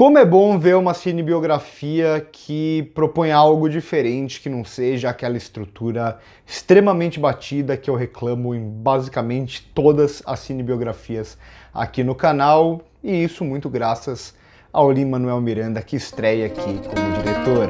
Como é bom ver uma cinebiografia que propõe algo diferente, que não seja aquela estrutura extremamente batida que eu reclamo em basicamente todas as cinebiografias aqui no canal, e isso muito graças ao Lin-Manuel Miranda, que estreia aqui como diretor.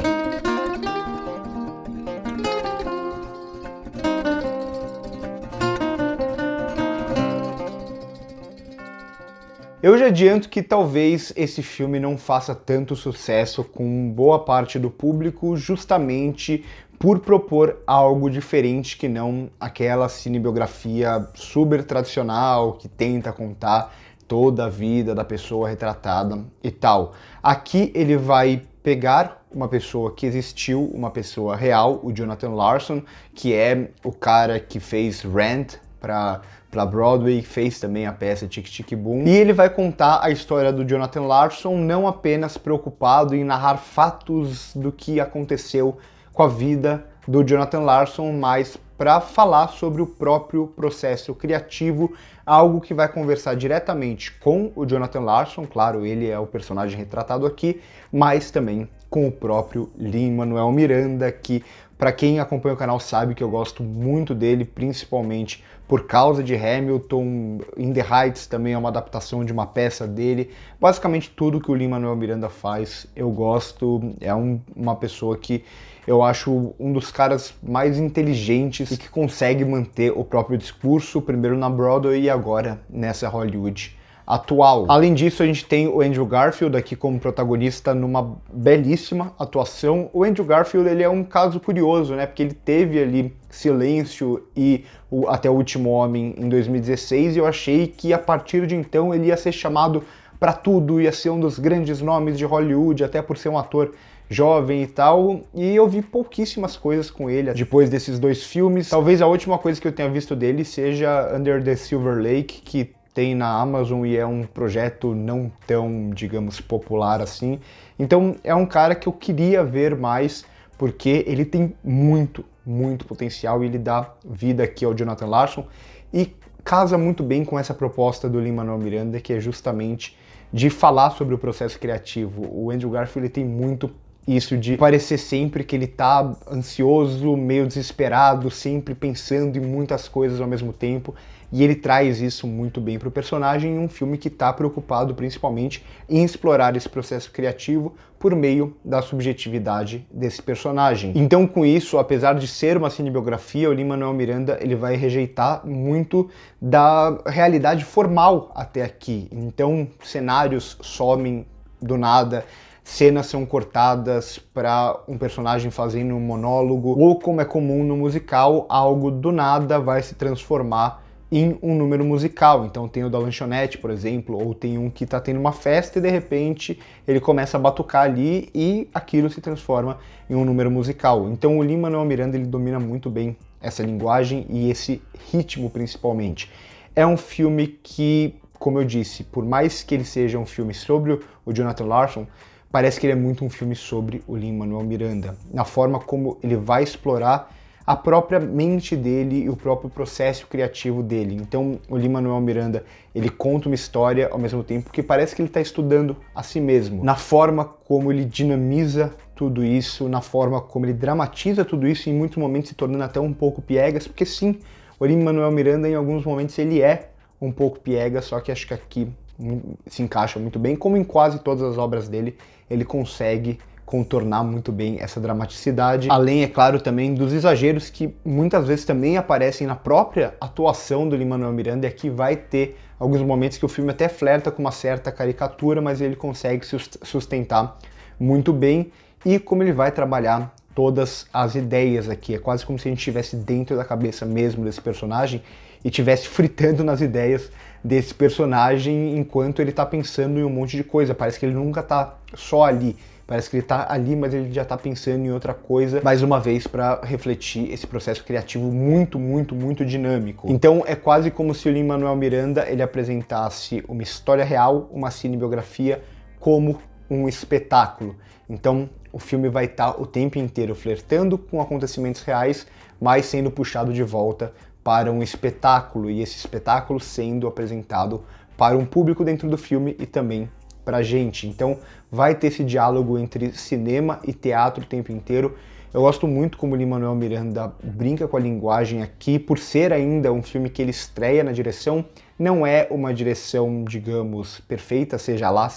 Eu já adianto que talvez esse filme não faça tanto sucesso com boa parte do público, justamente por propor algo diferente que não aquela cinebiografia super tradicional que tenta contar toda a vida da pessoa retratada e tal. Aqui ele vai pegar uma pessoa que existiu, uma pessoa real, o Jonathan Larson, que é o cara que fez Rent para Broadway, fez também a peça Tic Tic Boom, e ele vai contar a história do Jonathan Larson não apenas preocupado em narrar fatos do que aconteceu com a vida do Jonathan Larson, mas para falar sobre o próprio processo criativo, algo que vai conversar diretamente com o Jonathan Larson, claro, ele é o personagem retratado aqui, mas também com o próprio Lin-Manuel Miranda, que para quem acompanha o canal sabe que eu gosto muito dele, principalmente por causa de Hamilton. In the Heights também é uma adaptação de uma peça dele. Basicamente tudo que o Lin-Manuel Miranda faz eu gosto. É uma pessoa que eu acho um dos caras mais inteligentes e que consegue manter o próprio discurso, primeiro na Broadway e agora nessa Hollywood atual. Além disso, a gente tem o Andrew Garfield aqui como protagonista numa belíssima atuação. O Andrew Garfield, ele é um caso curioso, né? Porque ele teve ali Silêncio e Até o Último Homem em 2016 e eu achei que a partir de então ele ia ser chamado para tudo, ia ser um dos grandes nomes de Hollywood, até por ser um ator jovem e tal, e eu vi pouquíssimas coisas com ele depois desses dois filmes. Talvez a última coisa que eu tenha visto dele seja Under the Silver Lake, que tem na Amazon e é um projeto não tão, digamos, popular assim. Então é um cara que eu queria ver mais, porque ele tem muito potencial e ele dá vida aqui ao Jonathan Larson e casa muito bem com essa proposta do Lin-Manuel Miranda, que é justamente de falar sobre o processo criativo. O Andrew Garfield ele tem muito isso de parecer sempre que ele tá ansioso, meio desesperado, sempre pensando em muitas coisas ao mesmo tempo, e ele traz isso muito bem pro personagem em um filme que tá preocupado principalmente em explorar esse processo criativo por meio da subjetividade desse personagem. Então, com isso, apesar de ser uma cinebiografia, o Lin-Manuel Miranda ele vai rejeitar muito da realidade formal até aqui. Então, cenários somem do nada, cenas são cortadas para um personagem fazendo um monólogo, ou como é comum no musical, algo do nada vai se transformar em um número musical. Então tem o da lanchonete, por exemplo, ou tem um que tá tendo uma festa e de repente ele começa a batucar ali e aquilo se transforma em um número musical. Então o Lin-Manuel Miranda ele domina muito bem essa linguagem e esse ritmo principalmente. É um filme que, como eu disse, por mais que ele seja um filme sobre o Jonathan Larson, parece que ele é muito um filme sobre o Lin-Manuel Miranda, na forma como ele vai explorar a própria mente dele e o próprio processo criativo dele. Então o Lin-Manuel Miranda, ele conta uma história ao mesmo tempo que parece que ele está estudando a si mesmo, na forma como ele dinamiza tudo isso, na forma como ele dramatiza tudo isso, em muitos momentos se tornando até um pouco piegas, porque sim, o Lin-Manuel Miranda em alguns momentos ele é um pouco piegas, só que acho que aqui se encaixa muito bem, como em quase todas as obras dele, ele consegue contornar muito bem essa dramaticidade, além, é claro, também dos exageros que muitas vezes também aparecem na própria atuação do Lin-Manuel Miranda, e aqui vai ter alguns momentos que o filme até flerta com uma certa caricatura, mas ele consegue sustentar muito bem, e como ele vai trabalhar todas as ideias aqui, é quase como se a gente estivesse dentro da cabeça mesmo desse personagem e estivesse fritando nas ideias desse personagem enquanto ele tá pensando em um monte de coisa. Parece que ele nunca tá só ali, parece que ele tá ali, mas ele já tá pensando em outra coisa, mais uma vez para refletir esse processo criativo muito dinâmico. Então é quase como se o Lin-Manuel Miranda ele apresentasse uma história real, uma cinebiografia, como um espetáculo. Então o filme vai estar o tempo inteiro flertando com acontecimentos reais, mas sendo puxado de volta para um espetáculo, e esse espetáculo sendo apresentado para um público dentro do filme e também pra gente. Então vai ter esse diálogo entre cinema e teatro o tempo inteiro. Eu gosto muito como o Lin-Manuel Miranda brinca com a linguagem aqui, por ser ainda um filme que ele estreia na direção. Não é uma direção, digamos, perfeita, seja lá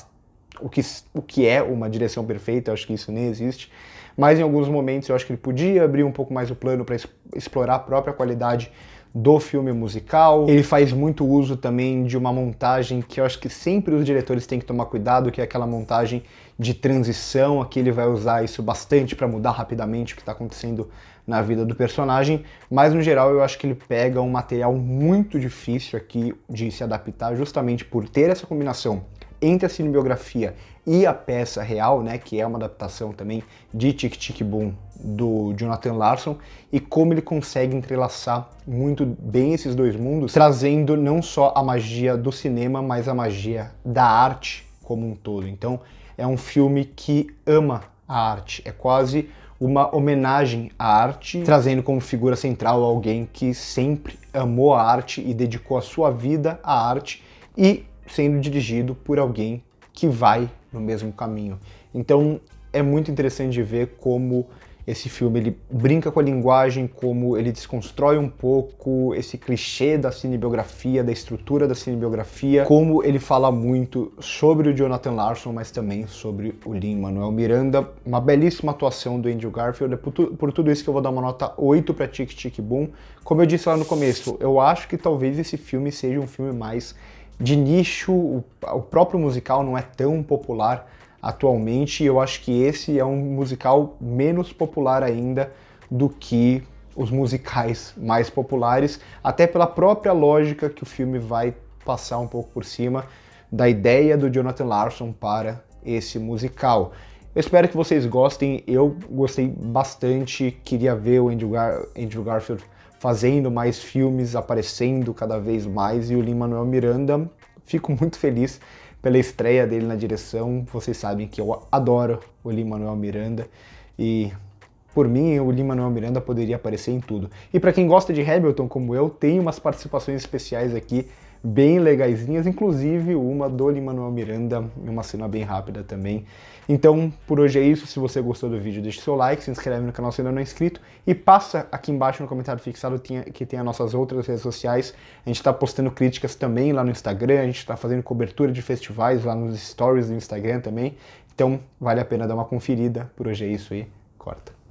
o que é uma direção perfeita, eu acho que isso nem existe. Mas em alguns momentos eu acho que ele podia abrir um pouco mais o plano para explorar a própria qualidade do filme musical. Ele faz muito uso também de uma montagem que eu acho que sempre os diretores têm que tomar cuidado, que é aquela montagem de transição. Aqui ele vai usar isso bastante para mudar rapidamente o que está acontecendo na vida do personagem, mas no geral eu acho que ele pega um material muito difícil aqui de se adaptar, justamente por ter essa combinação entre a cinebiografia e a peça real, né, que é uma adaptação também de Tic Tic Boom do Jonathan Larson, e como ele consegue entrelaçar muito bem esses dois mundos, trazendo não só a magia do cinema, mas a magia da arte como um todo. Então é um filme que ama a arte, é quase uma homenagem à arte, trazendo como figura central alguém que sempre amou a arte e dedicou a sua vida à arte, e sendo dirigido por alguém que vai no mesmo caminho. Então é muito interessante de ver como esse filme ele brinca com a linguagem, como ele desconstrói um pouco esse clichê da cinebiografia, da estrutura da cinebiografia, como ele fala muito sobre o Jonathan Larson, mas também sobre o Lin-Manuel Miranda. Uma belíssima atuação do Andrew Garfield. É por tudo isso que eu vou dar uma nota 8 para Tic Tic Boom. Como eu disse lá no começo, eu acho que talvez esse filme seja um filme mais de nicho, o próprio musical não é tão popular atualmente, e eu acho que esse é um musical menos popular ainda do que os musicais mais populares, até pela própria lógica que o filme vai passar um pouco por cima da ideia do Jonathan Larson para esse musical. Eu espero que vocês gostem, eu gostei bastante, queria ver o Andrew Garfield fazendo mais filmes, aparecendo cada vez mais, e o Lin-Manuel Miranda, fico muito feliz pela estreia dele na direção. Vocês sabem que eu adoro o Lin-Manuel Miranda, e por mim o Lin-Manuel Miranda poderia aparecer em tudo. E para quem gosta de Hamilton como eu, tem umas participações especiais aqui bem legaisinhas, inclusive uma do Lin-Manuel Miranda, em uma cena bem rápida também. Então, por hoje é isso. Se você gostou do vídeo, deixe seu like, se inscreve no canal se ainda não é inscrito, e passa aqui embaixo no comentário fixado que tem as nossas outras redes sociais. A gente está postando críticas também lá no Instagram, a gente está fazendo cobertura de festivais lá nos stories do Instagram também. Então, vale a pena dar uma conferida. Por hoje é isso aí, corta.